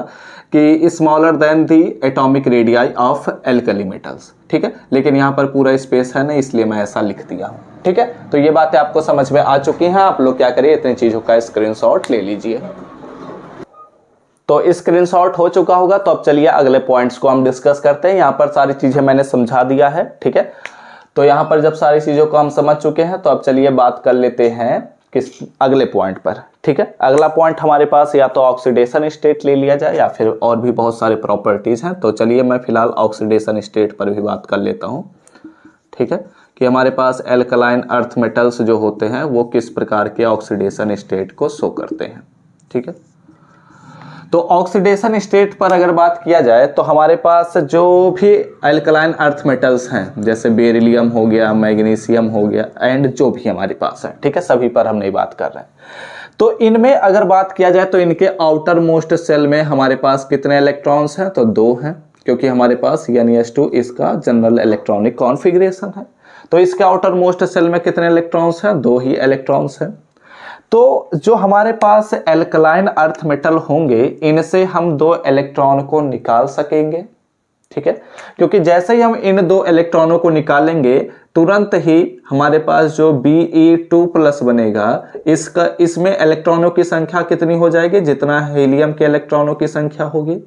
कि smaller than the atomic radii of alkali metals, ठीक है, लेकिन यहाँ पर पूरा स्पेस है ना, इसलिए मैं ऐसा लिख दिया हूँ, ठीक है। तो ये बातें आपको समझ में आ चुकी हैं, आप लोग क्या करिए इतनी चीजों का स्क्रीनशॉट ले लीजिए। तो स्क्रीनशॉट हो चुका होगा, तो अब चलिए अगले पॉइंट्स को हम डिस्कस करते हैं। यहाँ पर सारी चीजें मैंने समझा दिया है, ठीक है। तो यहाँ पर जब सारी चीजों को हम समझ चुके हैं तो अब चलिए बात कर लेते हैं किस अगले पॉइंट पर, ठीक है। अगला पॉइंट हमारे पास या तो ऑक्सीडेशन स्टेट ले लिया जाए या फिर और भी बहुत सारे प्रॉपर्टीज हैं, तो चलिए मैं फिलहाल ऑक्सीडेशन स्टेट पर भी बात कर लेता हूँ, ठीक है, कि हमारे पास एल्कलाइन अर्थ मेटल्स जो होते हैं वो किस प्रकार के ऑक्सीडेशन स्टेट को शो करते हैं, ठीक है। तो ऑक्सीडेशन स्टेट पर अगर बात किया जाए तो हमारे पास जो भी एल्कलाइन अर्थ मेटल्स हैं जैसे बेरिलियम हो गया, मैग्नीशियम हो गया, एंड जो भी हमारे पास है, ठीक है, सभी पर हम नहीं बात कर रहे हैं। तो इनमें अगर बात किया जाए तो इनके आउटर मोस्ट सेल में हमारे पास कितने इलेक्ट्रॉन्स हैं, तो 2 हैं, क्योंकि हमारे पास Na2 इसका जनरल इलेक्ट्रॉनिक कॉन्फ़िगरेशन है। तो इसके आउटर मोस्ट सेल में कितने इलेक्ट्रॉन्स हैं, 2 ही इलेक्ट्रॉन्स हैं। तो जो हमारे पास एल्कलाइन अर्थ मेटल होंगे इनसे हम 2 इलेक्ट्रॉन को निकाल सकेंगे, ठीक है, क्योंकि जैसे ही हम इन 2 इलेक्ट्रॉनों को निकालेंगे तुरंत ही हमारे पास जो Be2+ बनेगा इसमें इलेक्ट्रॉनों की संख्या कितनी हो जाएगी, जितना हीलियम के इलेक्ट्रॉनों की संख्या होगी।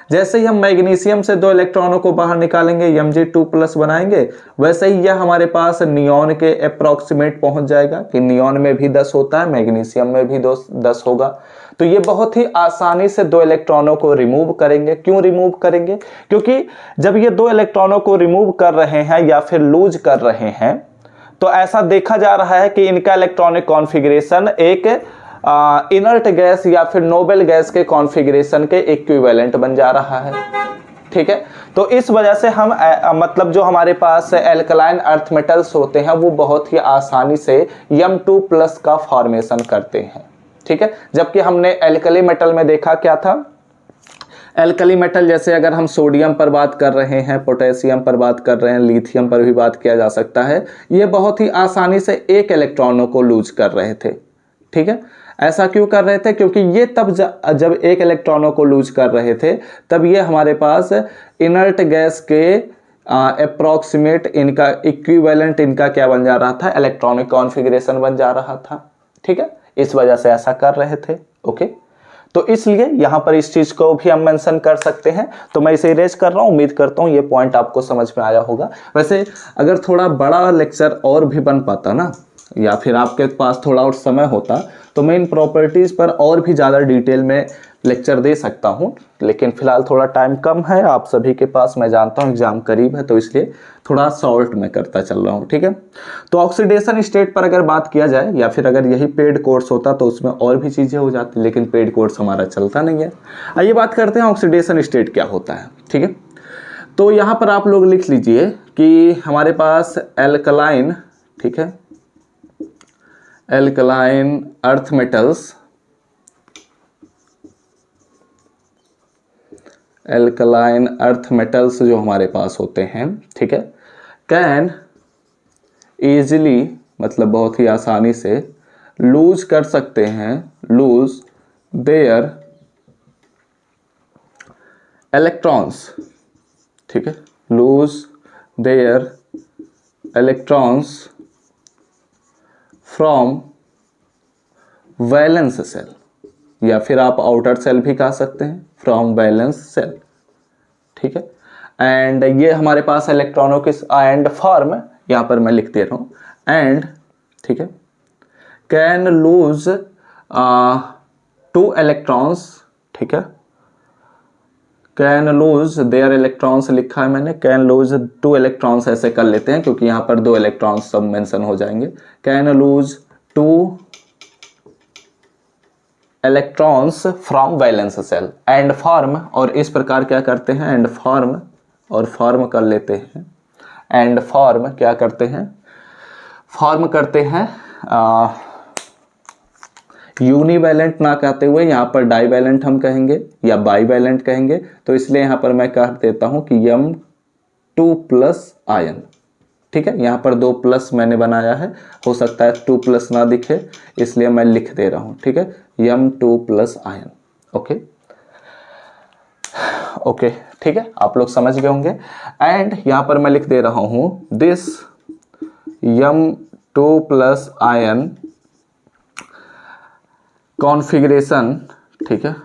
जैसे ही हम मैग्नीशियम से 2 इलेक्ट्रॉनों को बाहर निकालेंगे Mg2+ बनाएंगे, वैसे ही यह हमारे पास नियॉन के अप्रोक्सीमेट पहुंच जाएगा कि नियॉन में भी 10 होता है, मैग्नीशियम में भी 10 होगा। तो ये बहुत ही आसानी से 2 इलेक्ट्रॉनों को रिमूव करेंगे। क्यों रिमूव करेंगे, क्योंकि जब ये 2 इलेक्ट्रॉनों को रिमूव कर रहे हैं या फिर लूज कर रहे हैं तो ऐसा देखा जा रहा है कि इनका इलेक्ट्रॉनिक कॉन्फ़िगरेशन एक इनर्ट गैस या फिर नोबल गैस के कॉन्फ़िगरेशन के इक्विवेलेंट बन जा रहा है, ठीक है। तो इस वजह से हम मतलब जो हमारे पास एल्कलाइन अर्थ मेटल्स होते हैं वो बहुत ही आसानी से M2+ का फॉर्मेशन करते हैं, ठीक है। जबकि हमने एल्कली मेटल में देखा क्या था, एल्कली मेटल जैसे अगर हम सोडियम पर बात कर रहे हैं, पोटेशियम पर बात कर रहे हैं, लिथियम पर भी बात किया जा सकता है, ये बहुत ही आसानी से एक इलेक्ट्रॉनों को लूज कर रहे थे। ठीक है, ऐसा क्यों कर रहे थे? क्योंकि ये तब जब एक इलेक्ट्रॉनों को लूज कर रहे थे तब ये हमारे पास इनर्ट गैस के अप्रोक्सीमेट इनका इक्विवेलेंट इनका क्या बन जा रहा था, इलेक्ट्रॉनिक कॉन्फ़िगरेशन बन जा रहा था। ठीक है, इस वजह से ऐसा कर रहे थे। ओके, तो इसलिए यहां पर इस चीज को भी हम मेंशन कर सकते हैं। तो मैं इसे इरेज कर रहा हूं, उम्मीद करता हूं ये पॉइंट आपको समझ में आया होगा। वैसे अगर थोड़ा बड़ा लेक्चर और भी बन पाता ना, या फिर आपके पास थोड़ा और समय होता, तो मैं इन प्रॉपर्टीज पर और भी ज़्यादा डिटेल में लेक्चर दे सकता हूं, लेकिन फिलहाल थोड़ा टाइम कम है आप सभी के पास, मैं जानता हूं एग्जाम करीब है, तो इसलिए थोड़ा शॉर्ट में करता चल रहा हूं। ठीक है, तो ऑक्सीडेशन स्टेट पर अगर बात किया जाए, या फिर अगर यही पेड कोर्स होता तो उसमें और भी चीज़ें हो जाती, लेकिन पेड कोर्स हमारा चलता नहीं है। आइए बात करते हैं ऑक्सीडेशन स्टेट क्या होता है। ठीक है, तो यहाँ पर आप लोग लिख लीजिए कि हमारे पास एल्कलाइन, ठीक है, alkaline earth metals, alkaline earth metals जो हमारे पास होते हैं, ठीक है, कैन इजीली, मतलब बहुत ही आसानी से लूज कर सकते हैं, लूज देयर इलेक्ट्रॉन्स, ठीक है, lose their electrons from valence shell, या फिर आप आउटर सेल भी कह सकते हैं, फ्रॉम वैलेंस सेल। ठीक है, एंड ये हमारे पास इलेक्ट्रॉनों की एंड फॉर्म यहां पर मैं लिख दे रहा हूं, एंड ठीक है, कैन लूज 2 इलेक्ट्रॉन्स, ठीक है, कैन लूज देयर इलेक्ट्रॉन्स लिखा है मैंने, कैन लूज 2 इलेक्ट्रॉन्स ऐसे कर लेते हैं क्योंकि यहां पर 2 इलेक्ट्रॉन्स सब मेंशन हो जाएंगे। Can lose 2 electrons from valence shell and form, और इस प्रकार क्या करते हैं, एंड फॉर्म, और फॉर्म कर लेते हैं, एंड फॉर्म क्या करते हैं, फॉर्म करते हैं यूनिवैलेंट ना कहते हुए यहाँ पर डाईवैलेंट हम कहेंगे या बाईवैलेंट कहेंगे, तो इसलिए यहाँ पर मैं कह देता हूँ कि M2+ आयन। ठीक है, यहाँ पर 2 प्लस मैंने बनाया है, हो सकता है 2+ ना दिखे, इसलिए मैं लिख दे रहा हूँ। ठीक है, M2+ आयन। ओके ओके, ठीक है, आप लोग समझ गए होंगे। एंड यहाँ पर मैं लिख दे रहा हूँ दिस M2+ आयन कॉन्फ़िगरेशन, ठीक है,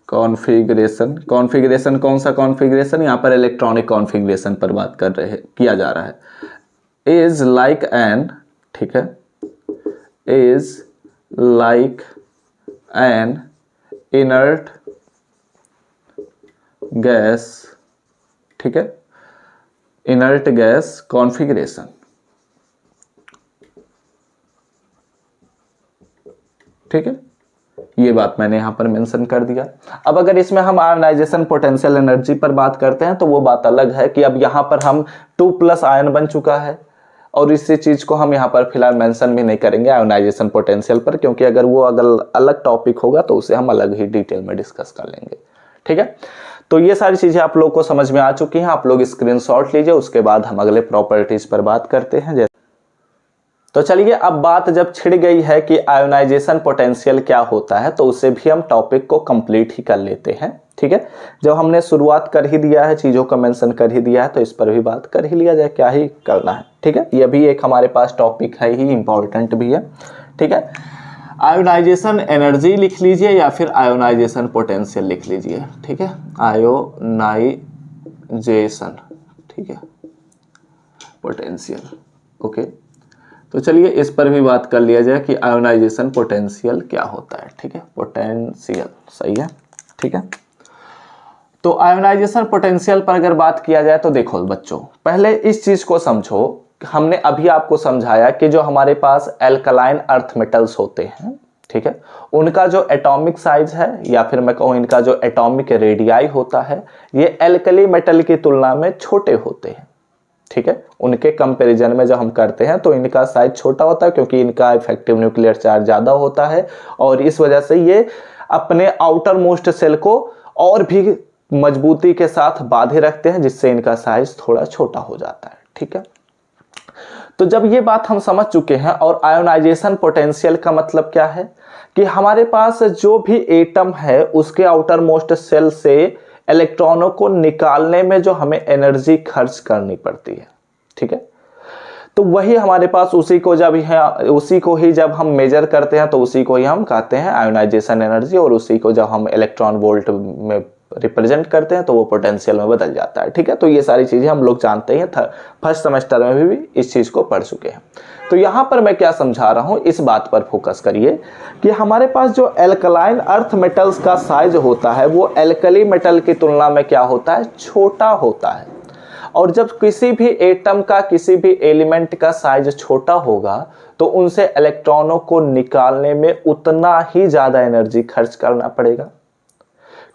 कॉन्फ़िगरेशन, कॉन्फ़िगरेशन कौन सा कॉन्फ़िगरेशन, यहाँ पर इलेक्ट्रॉनिक कॉन्फ़िगरेशन पर बात कर रहे हैं, किया जा रहा है। इज लाइक एन, ठीक है, is like an inert gas, ठीक है, इनर्ट गैस कॉन्फ़िगरेशन। ठीक है, ये बात मैंने यहां पर मेंशन कर दिया। अब अगर इसमें हम आयोनाइजेशन पोटेंशियल एनर्जी पर बात करते हैं तो वो बात अलग है कि अब यहां पर हम 2+ आयन बन चुका है, और इसी चीज को हम यहां पर फिलहाल मेंशन भी नहीं करेंगे आयोनाइजेशन पोटेंशियल पर, क्योंकि अगर वो अगर अलग टॉपिक होगा तो उसे हम अलग ही डिटेल में डिस्कस कर लेंगे। ठीक है, तो ये सारी चीजें आप लोग को समझ में आ चुकी हैं, आप लोग स्क्रीनशॉट लीजिए, उसके बाद हम अगले प्रॉपर्टीज पर बात करते हैं। तो चलिए, अब बात जब छिड़ गई है कि आयोनाइजेशन पोटेंशियल क्या होता है, तो उसे भी हम टॉपिक को कंप्लीट ही कर लेते हैं। ठीक है, जब हमने शुरुआत कर ही दिया है, चीज़ों का मेंशन कर ही दिया है, तो इस पर भी बात कर ही लिया जाए, क्या ही करना है। ठीक है, यह भी एक हमारे पास टॉपिक है ही, इंपॉर्टेंट भी है। ठीक है, आयोनाइजेशन एनर्जी लिख लीजिए या फिर आयोनाइजेशन पोटेंशियल लिख लीजिए। ठीक है, आयोनाइजेशन, ठीक है, पोटेंशियल। ओके, तो चलिए इस पर भी बात कर लिया जाए कि आयोनाइजेशन पोटेंशियल क्या होता है। ठीक है, पोटेंशियल, सही है। ठीक है, तो आयोनाइजेशन पोटेंशियल पर अगर बात किया जाए तो देखो बच्चों, पहले इस चीज को समझो, हमने अभी आपको समझाया कि जो हमारे पास एल्कलाइन अर्थ मेटल्स होते हैं, ठीक है, उनका जो एटॉमिक साइज है, या फिर मैं कहूँ इनका जो एटॉमिक रेडियाई होता है, ये एल्कली मेटल की तुलना में छोटे होते हैं। ठीक है, उनके कंपैरिजन में जब हम करते हैं तो इनका साइज छोटा होता है क्योंकि इनका इफेक्टिव न्यूक्लियर चार्ज ज़्यादा होता है और इस वजह से ये अपने आउटर मोस्ट सेल को और भी मजबूती के साथ बांधे रखते हैं, जिससे इनका साइज थोड़ा छोटा हो जाता है। ठीक है, तो जब ये बात हम समझ चुके हैं, और आयोनाइजेशन पोटेंशियल का मतलब क्या है कि हमारे पास जो भी एटम है उसके आउटर मोस्ट सेल से इलेक्ट्रॉनों को निकालने में जो हमें एनर्जी खर्च करनी पड़ती है, ठीक है, तो वही हमारे पास उसी को ही जब हम मेजर करते हैं तो उसी को ही हम कहते हैं आयोनाइजेशन एनर्जी, और उसी को जब हम इलेक्ट्रॉन वोल्ट में रिप्रेजेंट करते हैं तो वो पोटेंशियल में बदल जाता है। ठीक है, तो ये सारी चीजें हम लोग जानते हैं, फर्स्ट सेमेस्टर में भी इस चीज को पढ़ चुके हैं। तो यहाँ पर मैं क्या समझा रहा हूँ, इस बात पर फोकस करिए कि हमारे पास जो एल्कलाइन अर्थ मेटल्स का साइज होता है वो एल्कली मेटल की तुलना में क्या होता है, छोटा होता है। और जब किसी भी एटम का, किसी भी एलिमेंट का साइज छोटा होगा तो उनसे इलेक्ट्रॉनों को निकालने में उतना ही ज्यादा एनर्जी खर्च करना पड़ेगा,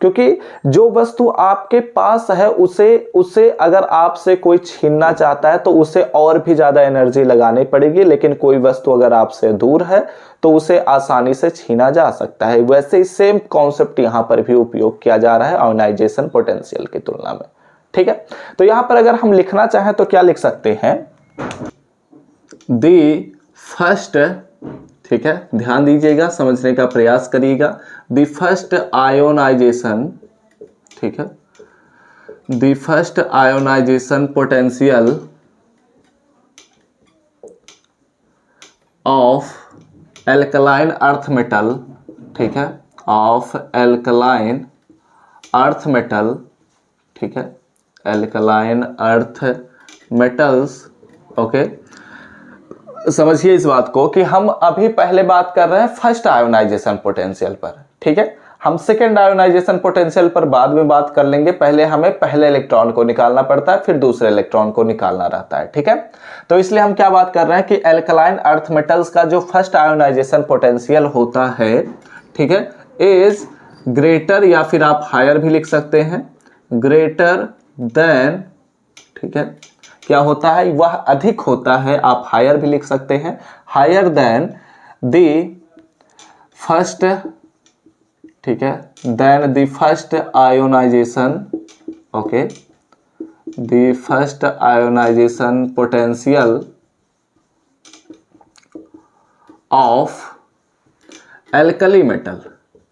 क्योंकि जो वस्तु आपके पास है उसे अगर आपसे कोई छीनना चाहता है तो उसे और भी ज्यादा एनर्जी लगानी पड़ेगी, लेकिन कोई वस्तु अगर आपसे दूर है तो उसे आसानी से छीना जा सकता है। वैसे ही सेम कॉन्सेप्ट यहां पर भी उपयोग किया जा रहा है आयोनाइजेशन पोटेंशियल की तुलना में। ठीक है, तो यहां पर अगर हम लिखना चाहें तो क्या लिख सकते हैं, दी फर्स्ट, ठीक है, ध्यान दीजिएगा, समझने का प्रयास करिएगा, द फर्स्ट आयोनाइजेशन, ठीक है, the first ionisation potential of alkaline earth metal, ठीक है, ऑफ एल्कलाइन अर्थ मेटल, ठीक है, एल्कलाइन अर्थ मेटल्स। ओके, समझिए इस बात को कि हम अभी पहले बात कर रहे हैं फर्स्ट आयोनाइजेशन पोटेंशियल पर, ठीक है, हम सेकेंड आयोनाइजेशन पोटेंशियल पर बाद में बात कर लेंगे। पहले हमें पहले इलेक्ट्रॉन को निकालना पड़ता है, फिर दूसरे इलेक्ट्रॉन को निकालना रहता है। ठीक है, तो इसलिए हम क्या बात कर रहे हैं कि एल्कलाइन अर्थ मेटल्स का जो फर्स्ट आयोनाइजेशन पोटेंशियल होता है, ठीक है, इज ग्रेटर, या फिर आप हायर भी लिख सकते हैं, ग्रेटर देन, ठीक है, क्या होता है, वह अधिक होता है, आप हायर भी लिख सकते हैं, हायर देन द फर्स्ट, ठीक है, then the first ionisation, okay, the first ionisation potential of alkali metal.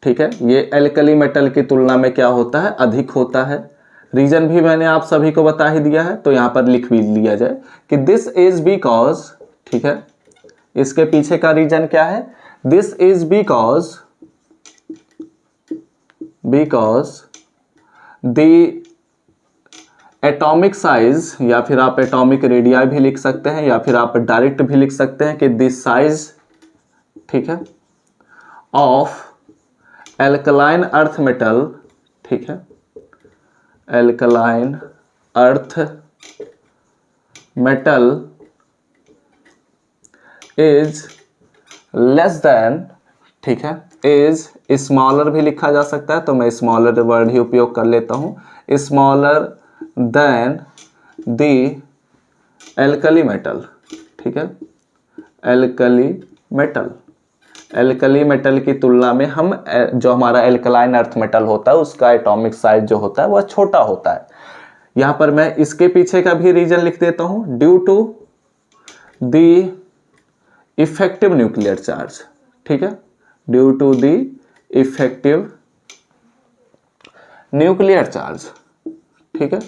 ठीक है, ये एल्कली मेटल की तुलना में क्या होता है, अधिक होता है। रीजन भी मैंने आप सभी को बता ही दिया है, तो यहां पर लिख भी लिया जाए कि दिस इज बिकॉज, ठीक है, इसके पीछे का रीजन क्या है, this is because the atomic size, या फिर आप एटॉमिक रेडियाई भी लिख सकते हैं, या फिर आप डायरेक्ट भी लिख सकते हैं कि दिस साइज, ठीक है, ऑफ एल्कलाइन अर्थ मेटल, ठीक है, alkaline earth metal is less than, ठीक है, इज स्मॉलर भी लिखा जा सकता है, तो मैं स्मॉलर वर्ड ही उपयोग कर लेता हूं, smaller than the alkali metal, ठीक है, एल्कली मेटल, एल्कली मेटल की तुलना में हम जो हमारा एल्कलाइन अर्थ मेटल होता है उसका एटॉमिक साइज जो होता है वह छोटा होता है। यहां पर मैं इसके पीछे का भी रीजन लिख देता हूं, due to the effective nuclear charge, ठीक है, due to the effective nuclear charge, ठीक है,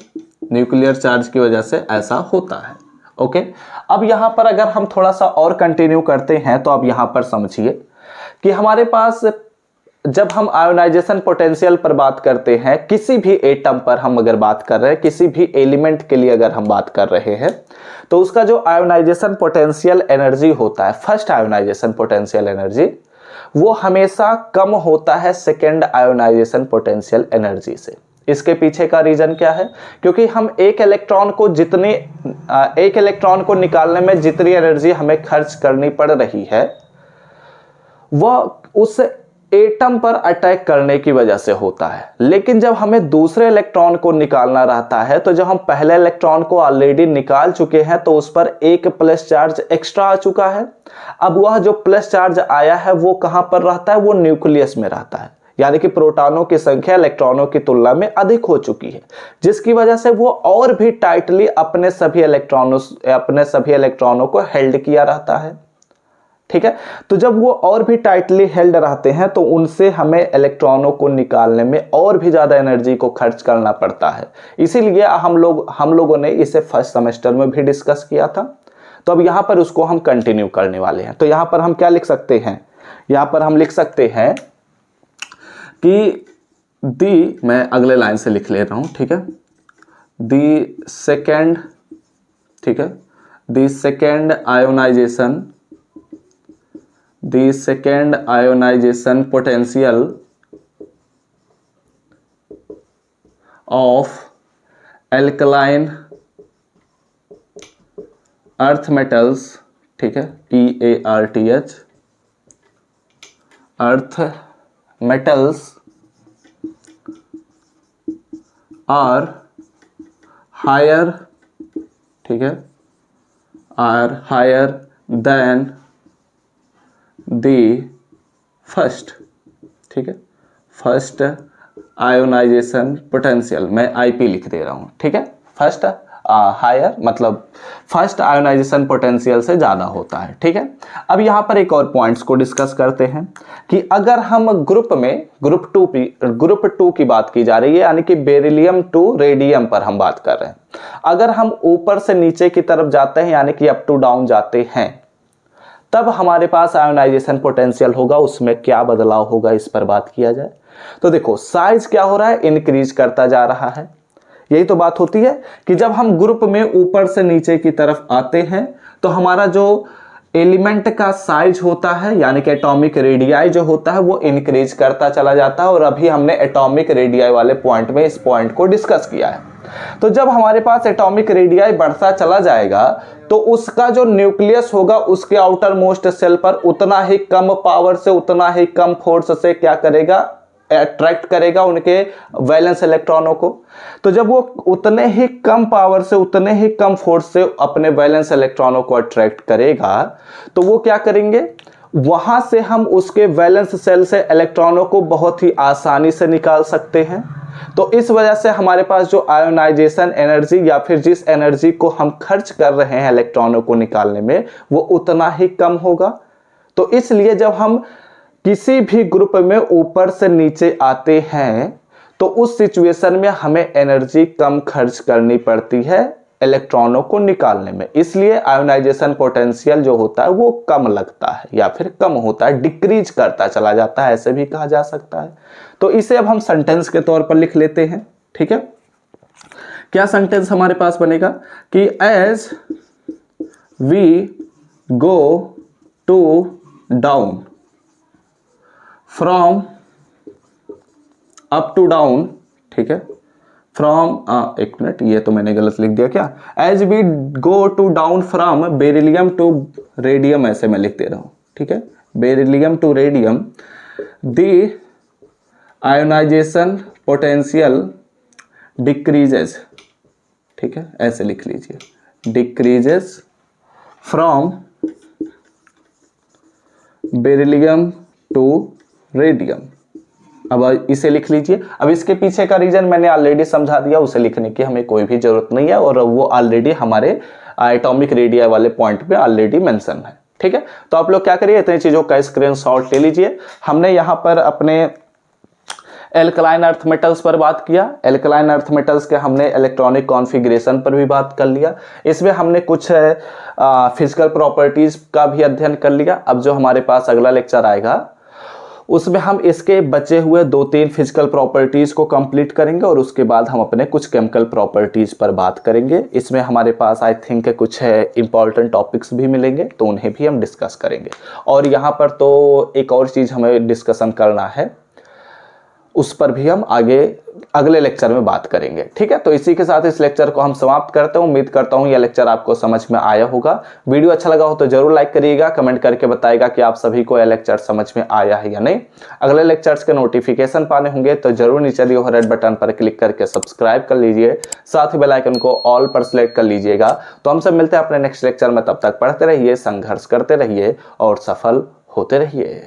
न्यूक्लियर चार्ज की वजह से ऐसा होता है। ओके, अब यहां पर अगर हम थोड़ा सा और कंटिन्यू करते हैं तो अब यहां पर समझिए कि हमारे पास जब हम आयोनाइजेशन पोटेंशियल पर बात करते हैं, किसी भी एटम पर हम अगर बात कर रहे हैं, किसी भी एलिमेंट के लिए अगर हम बात कर रहे हैं, तो उसका जो आयोनाइजेशन पोटेंशियल एनर्जी होता है, फर्स्ट आयोनाइजेशन पोटेंशियल एनर्जी, वो हमेशा कम होता है सेकेंड आयोनाइजेशन पोटेंशियल एनर्जी से। इसके पीछे का रीजन क्या है, क्योंकि हम एक इलेक्ट्रॉन को निकालने में जितनी एनर्जी हमें खर्च करनी पड़ रही है वह उस एटम पर अटैक करने की वजह से होता है। लेकिन जब हमें दूसरे इलेक्ट्रॉन को निकालना रहता है तो जब हम पहले इलेक्ट्रॉन को ऑलरेडी निकाल चुके हैं तो उस पर एक प्लस चार्ज एक्स्ट्रा आ चुका है। अब वह जो प्लस चार्ज आया है वो कहां पर रहता है, वो न्यूक्लियस में रहता है, यानी कि प्रोटॉनों की संख्या इलेक्ट्रॉनों की तुलना में अधिक हो चुकी है, जिसकी वजह से वो और भी टाइटली अपने सभी इलेक्ट्रॉनों को हेल्ड किया रहता है। ठीक है, तो जब वो और भी टाइटली हेल्ड रहते हैं तो उनसे हमें इलेक्ट्रॉनों को निकालने में और भी ज्यादा एनर्जी को खर्च करना पड़ता है। इसीलिए हम लोगों ने इसे फर्स्ट सेमेस्टर में भी डिस्कस किया था। तो अब यहां पर उसको हम कंटिन्यू करने वाले हैं। तो यहां पर हम क्या लिख सकते हैं, यहां पर हम लिख सकते हैं कि मैं अगले लाइन से लिख ले रहा हूं, ठीक है, दी सेकेंड, ठीक है, the second ionization potential of alkaline earth metals, ठीक है, EARTH, earth metals are higher, ठीक है, are higher than the first, ठीक है, फर्स्ट आयोनाइजेशन पोटेंशियल, मैं IP लिख दे रहा हूं, ठीक है, फर्स्ट हायर मतलब फर्स्ट आयोनाइजेशन पोटेंशियल से ज्यादा होता है। ठीक है, अब यहां पर एक और पॉइंट्स को डिस्कस करते हैं कि अगर हम ग्रुप टू की बात की जा रही है, यानी कि बेरिलियम टू रेडियम पर हम बात कर रहे हैं। अगर हम ऊपर से नीचे की तरफ जाते हैं, यानी कि अप टू डाउन जाते हैं, तब हमारे पास आयोनाइजेशन पोटेंशियल होगा। उसमें क्या बदलाव होगा, इस पर बात किया जाए तो देखो, साइज क्या हो रहा है, इंक्रीज करता जा रहा है। यही तो बात होती है कि जब हम ग्रुप में ऊपर से नीचे की तरफ आते हैं तो हमारा जो एलिमेंट का साइज होता है, यानी कि एटॉमिक रेडियाई जो होता है, वो इंक्रीज करता चला जाता है। और अभी हमने एटॉमिक रेडियाई वाले पॉइंट में इस पॉइंट को डिस्कस किया है। तो जब हमारे पास एटॉमिक रेडियाई बढ़ता चला जाएगा तो उसका जो न्यूक्लियस होगा उसके आउटर मोस्ट सेल पर उतना ही कम पावर से, उतना ही कम फोर्स से क्या करेगा, अट्रैक्ट करेगा उनके वैलेंस इलेक्ट्रॉनों को। तो जब वो उतने ही कम पावर से, उतने ही कम फोर्स से अपने वैलेंस इलेक्ट्रॉनों को अट्रैक्ट करेगा तो वो क्या करेंगे, वहां से हम उसके वैलेंस सेल से इलेक्ट्रॉनों को बहुत ही आसानी से निकाल सकते हैं। तो इस वजह से हमारे पास जो आयोनाइजेशन एनर्जी या फिर जिस एनर्जी को हम खर्च कर रहे हैं इलेक्ट्रॉनों को निकालने में, वो उतना ही कम होगा। तो इसलिए जब हम किसी भी ग्रुप में ऊपर से नीचे आते हैं तो उस सिचुएशन में हमें एनर्जी कम खर्च करनी पड़ती है इलेक्ट्रॉनों को निकालने में। इसलिए आयोनाइजेशन पोटेंशियल जो होता है वो कम लगता है या फिर कम होता है, डिक्रीज करता चला जाता है, ऐसे भी कहा जा सकता है। तो इसे अब हम सेंटेंस के तौर पर लिख लेते हैं। ठीक है, क्या सेंटेंस हमारे पास बनेगा कि as we go to down from up to down, ठीक है, फ्रॉम एक मिनट, ये तो मैंने गलत लिख दिया क्या, as we go to down from beryllium to radium, ऐसे मैं लिख दे रहा हूं। ठीक है, beryllium to radium the ionization potential decreases, ठीक है, ऐसे लिख लीजिए, decreases from beryllium to radium. अब इसे लिख लीजिए। अब इसके पीछे का रीजन मैंने ऑलरेडी समझा दिया, उसे लिखने की हमें कोई भी जरूरत नहीं है और वो ऑलरेडी हमारे एटॉमिक रेडियाई वाले पॉइंट पे ऑलरेडी मेंशन है। ठीक है, तो आप लोग क्या करिए, इतनी चीजों का स्क्रीनशॉट ले लीजिए। हमने यहां पर अपने एल्कलाइन अर्थ मेटल्स पर बात किया। एल्कलाइन अर्थ मेटल्स के हमने इलेक्ट्रॉनिक कॉन्फ़िगरेशन पर भी बात कर लिया। इसमें हमने कुछ फिजिकल प्रॉपर्टीज का भी अध्ययन कर लिया। अब जो हमारे पास अगला लेक्चर आएगा उसमें हम इसके बचे हुए 2-3 फिजिकल प्रॉपर्टीज को कंप्लीट करेंगे और उसके बाद हम अपने कुछ केमिकल प्रॉपर्टीज पर बात करेंगे। इसमें हमारे पास आई थिंक कुछ इंपॉर्टेंट टॉपिक्स भी मिलेंगे तो उन्हें भी हम डिस्कस करेंगे। और यहाँ पर तो एक और चीज़ हमें डिस्कसन करना है, उस पर भी हम आगे अगले लेक्चर में बात करेंगे। ठीक है, तो इसी के साथ इस लेक्चर को हम समाप्त करते हैं। उम्मीद करता हूं यह लेक्चर आपको समझ में आया होगा। वीडियो अच्छा लगा हो तो जरूर लाइक करिएगा, कमेंट करके बताइएगा कि आप सभी को यह लेक्चर समझ में आया है या नहीं। अगले लेक्चर्स के नोटिफिकेशन पाने होंगे तो जरूर नीचे दिए हुए रेड बटन पर क्लिक करके सब्सक्राइब कर लीजिए, साथ ही बेल आइकन को ऑल पर सेलेक्ट कर लीजिएगा। तो हम सब मिलते हैं अपने नेक्स्ट लेक्चर में, तब तक पढ़ते रहिए, संघर्ष करते रहिए और सफल होते रहिए।